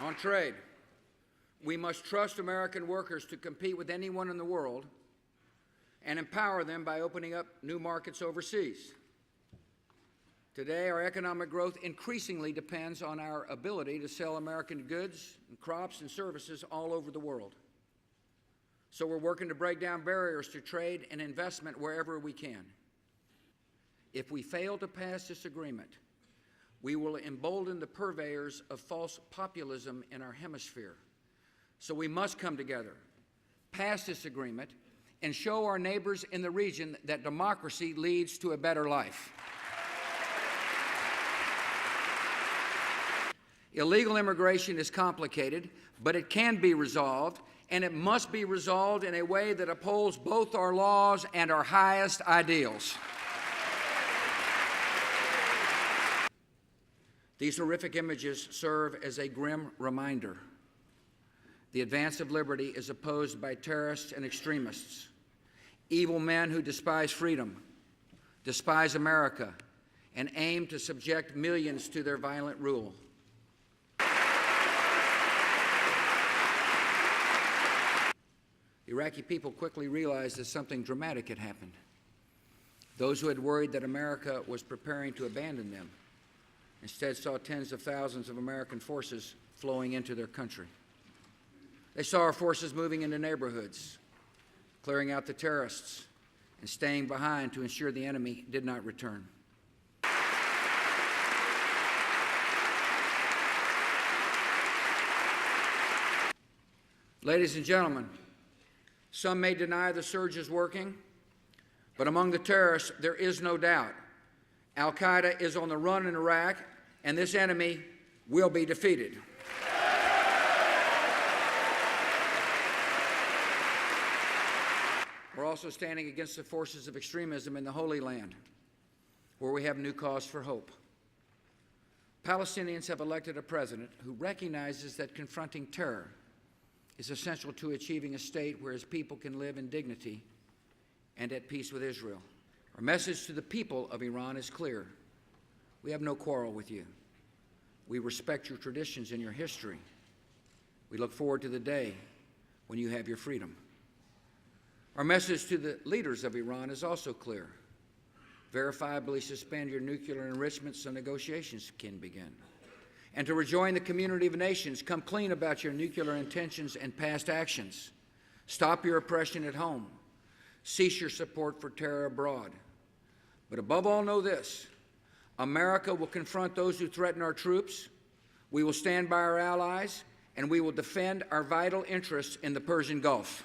On trade, we must trust American workers to compete with anyone in the world and empower them by opening up new markets overseas. Today, our economic growth increasingly depends on our ability to sell American goods and crops and services all over the world. So we're working to break down barriers to trade and investment wherever we can. If we fail to pass this agreement, we will embolden the purveyors of false populism in our hemisphere. So we must come together, pass this agreement, and show our neighbors in the region that democracy leads to a better life. Illegal immigration is complicated, but it can be resolved, and it must be resolved in a way that upholds both our laws and our highest ideals. These horrific images serve as a grim reminder. The advance of liberty is opposed by terrorists and extremists, evil men who despise freedom, despise America, and aim to subject millions to their violent rule. The Iraqi people quickly realized that something dramatic had happened. Those who had worried that America was preparing to abandon them instead saw tens of thousands of American forces flowing into their country. They saw our forces moving into neighborhoods, clearing out the terrorists, and staying behind to ensure the enemy did not return. Ladies and gentlemen, some may deny the surge is working, but among the terrorists, there is no doubt. Al-Qaeda is on the run in Iraq, and this enemy will be defeated. We're also standing against the forces of extremism in the Holy Land, where we have new cause for hope. Palestinians have elected a president who recognizes that confronting terror is essential to achieving a state where his people can live in dignity and at peace with Israel. Our message to the people of Iran is clear. We have no quarrel with you. We respect your traditions and your history. We look forward to the day when you have your freedom. Our message to the leaders of Iran is also clear. Verifiably suspend your nuclear enrichment so negotiations can begin. And to rejoin the community of nations, come clean about your nuclear intentions and past actions. Stop your oppression at home. Cease your support for terror abroad. But above all, know this: America will confront those who threaten our troops, we will stand by our allies, and we will defend our vital interests in the Persian Gulf.